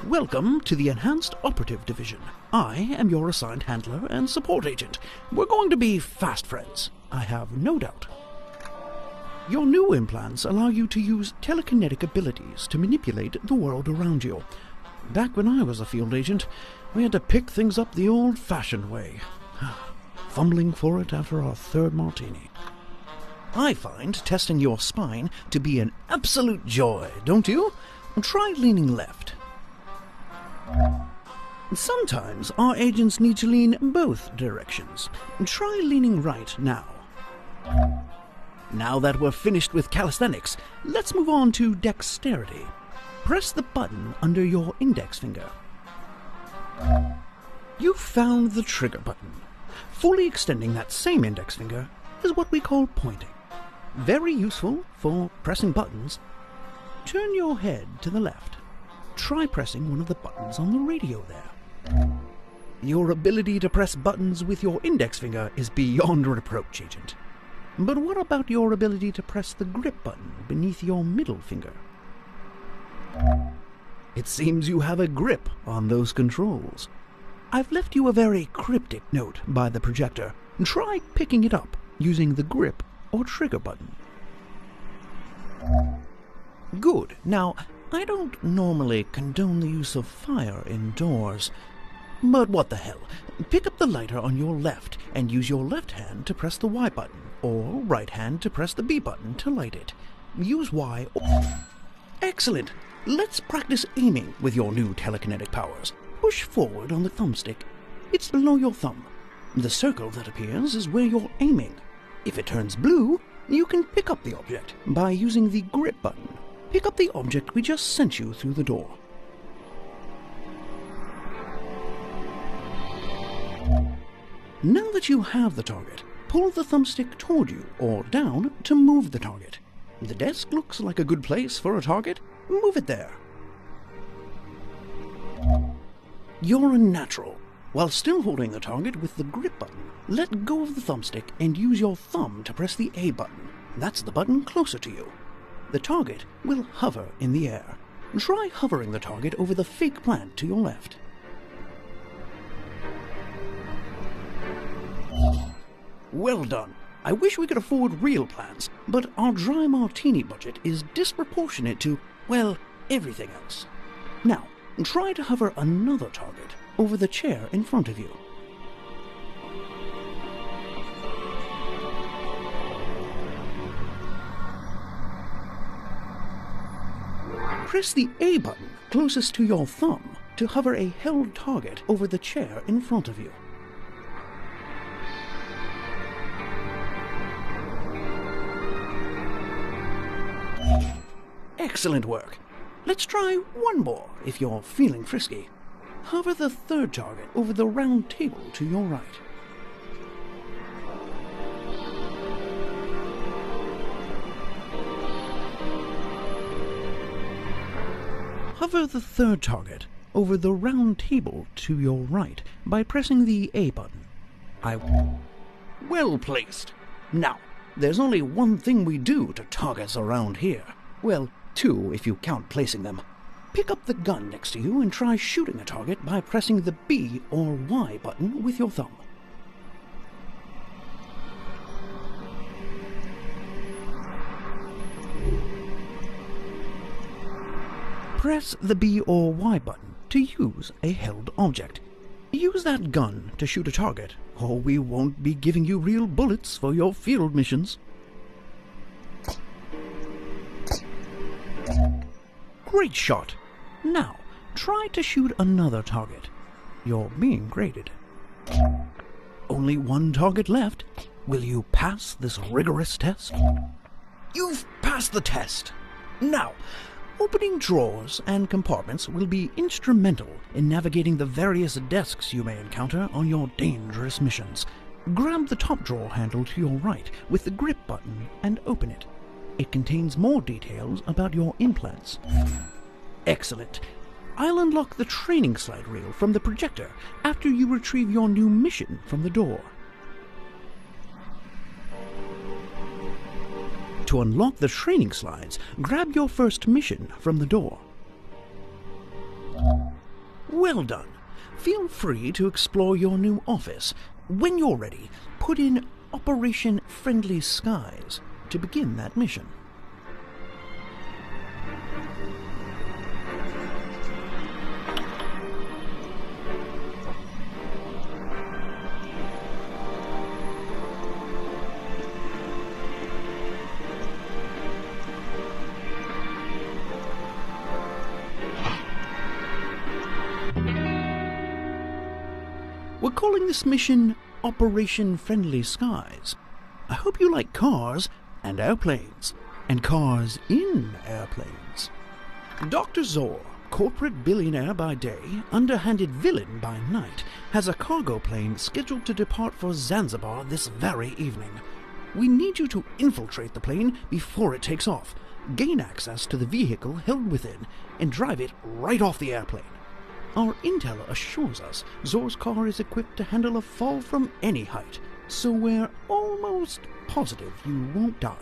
Welcome to the Enhanced Operative Division. I am your assigned handler and support agent. We're going to be fast friends, I have no doubt. Your new implants allow you to use telekinetic abilities to manipulate the world around you. Back when I was a field agent, we had to pick things up the old-fashioned way, fumbling for it after our third martini. I find testing your spine to be an absolute joy, don't you? Try leaning left. Sometimes our agents need to lean both directions. Try leaning right now. Now that we're finished with calisthenics, let's move on to dexterity. Press the button under your index finger. You found the trigger button. Fully extending that same index finger is what we call pointing. Very useful for pressing buttons. Turn your head to the left. Try pressing one of the buttons on the radio there. Your ability to press buttons with your index finger is beyond reproach, Agent. But what about your ability to press the grip button beneath your middle finger? It seems you have a grip on those controls. I've left you a very cryptic note by the projector. Try picking it up using the grip or trigger button. Good. Now, I don't normally condone the use of fire indoors, but what the hell? Pick up the lighter on your left and use your left hand to press the Y button, or right hand to press the B button to light it. Use Y or... Excellent! Let's practice aiming with your new telekinetic powers. Push forward on the thumbstick. It's below your thumb. The circle that appears is where you're aiming. If it turns blue, you can pick up the object by using the grip button. Pick up the object we just sent you through the door. Now that you have the target, pull the thumbstick toward you or down to move the target. The desk looks like a good place for a target. Move it there. You're a natural. While still holding the target with the grip button, let go of the thumbstick and use your thumb to press the A button. That's the button closer to you. The target will hover in the air. Try hovering the target over the fake plant to your left. Well done. I wish we could afford real plants, but our dry martini budget is disproportionate to, well, everything else. Now, try to hover another target over the chair in front of you. Press the A button closest to your thumb to hover a held target over the chair in front of you. Excellent work. Let's try one more if you're feeling frisky. Hover the third target over the round table to your right. Hover the third target over the round table to your right by pressing the A button. Well placed. Now, there's only one thing we do to targets around here. Well, two if you count placing them. Pick up the gun next to you and try shooting a target by pressing the B or Y button with your thumb. Press the B or Y button to use a held object. Use that gun to shoot a target, or we won't be giving you real bullets for your field missions. Great shot! Now, try to shoot another target. You're being graded. Only one target left. Will you pass this rigorous test? You've passed the test! Now, opening drawers and compartments will be instrumental in navigating the various desks you may encounter on your dangerous missions. Grab the top drawer handle to your right with the grip button and open it. It contains more details about your implants. Excellent. I'll unlock the training slide reel from the projector after you retrieve your new mission from the door. To unlock the training slides, grab your first mission from the door. Well done. Feel free to explore your new office. When you're ready, put in Operation Friendly Skies to begin that mission. We're calling this mission Operation Friendly Skies. I hope you like cars and airplanes, and cars in airplanes. Dr. Zor, corporate billionaire by day, underhanded villain by night, has a cargo plane scheduled to depart for Zanzibar this very evening. We need you to infiltrate the plane before it takes off, gain access to the vehicle held within, and drive it right off the airplane. Our intel assures us Zor's car is equipped to handle a fall from any height, so we're almost positive you won't die.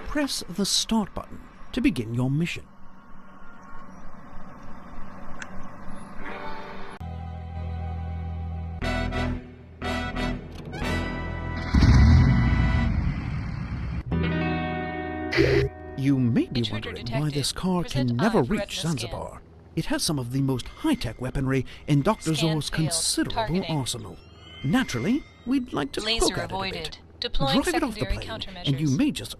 Press the start button to begin your mission. You may be wondering why this car can never reach Zanzibar. It has some of the most high-tech weaponry in Dr. Zor's considerable arsenal. Naturally, we'd like to poke at it a bit. Drive it off the plane, and you may just...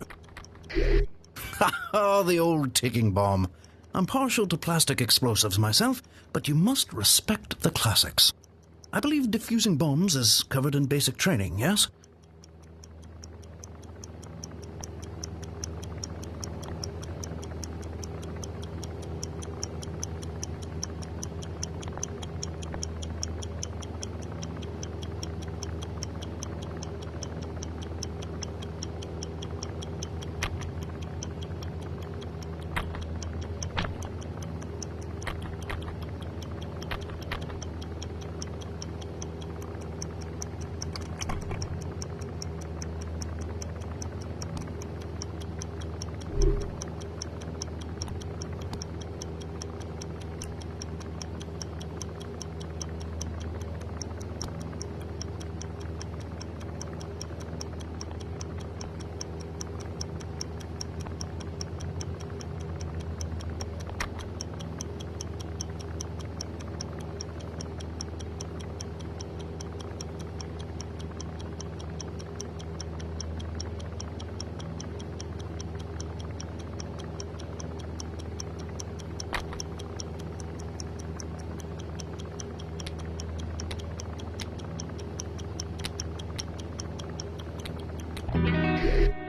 Oh, the old ticking bomb. I'm partial to plastic explosives myself, but you must respect the classics. I believe defusing bombs is covered in basic training, yes?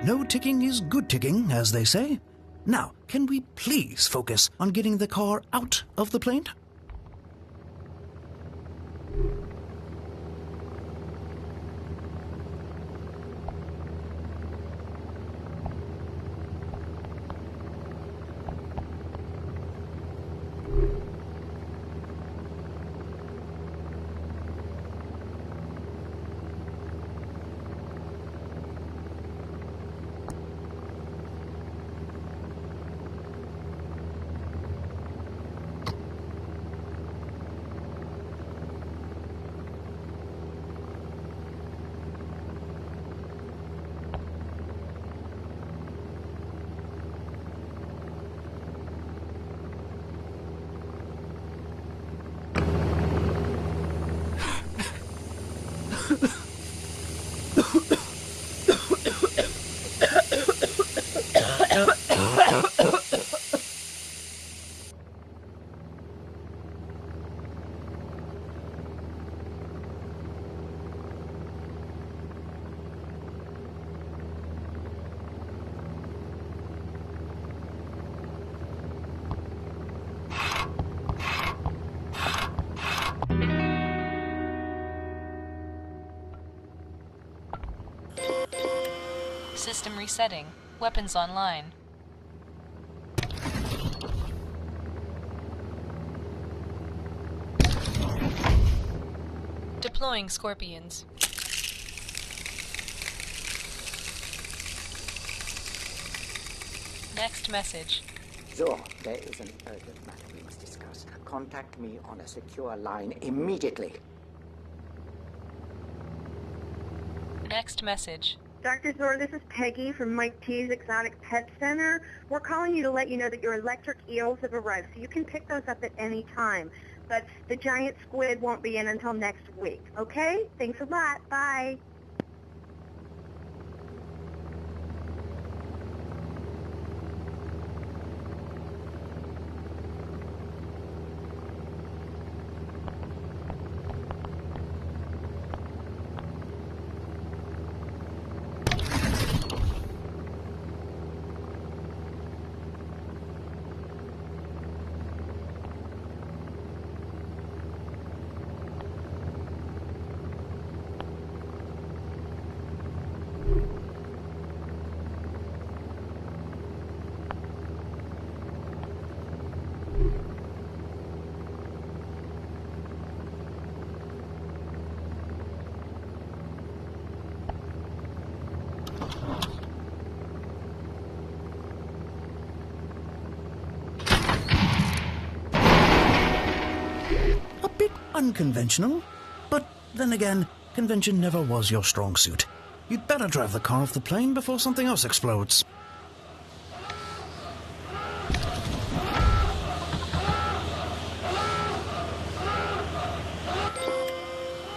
No ticking is good ticking, as they say. Now, can we please focus on getting the car out of the plane? System resetting. Weapons online. Deploying Scorpions. Next message. Zor, there is an urgent matter we must discuss. Contact me on a secure line immediately. Next message. Dr. Zor, this is Peggy from Mike T's Exotic Pet Center. We're calling you to let you know that your electric eels have arrived, so you can pick those up at any time. But the giant squid won't be in until next week, okay? Thanks a lot. Bye. A bit unconventional, but then again, convention never was your strong suit. You'd better drive the car off the plane before something else explodes.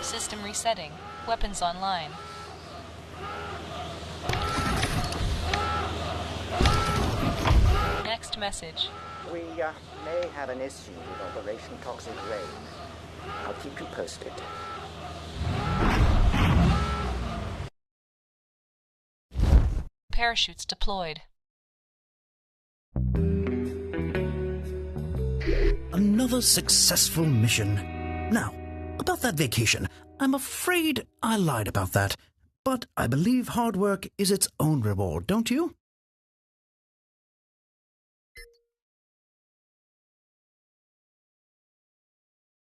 System resetting. Weapons online. Next message. We may have an issue with Operation Toxic Rain. I'll keep you posted. Parachutes deployed. Another successful mission. Now, about that vacation, I'm afraid I lied about that. But I believe hard work is its own reward, don't you?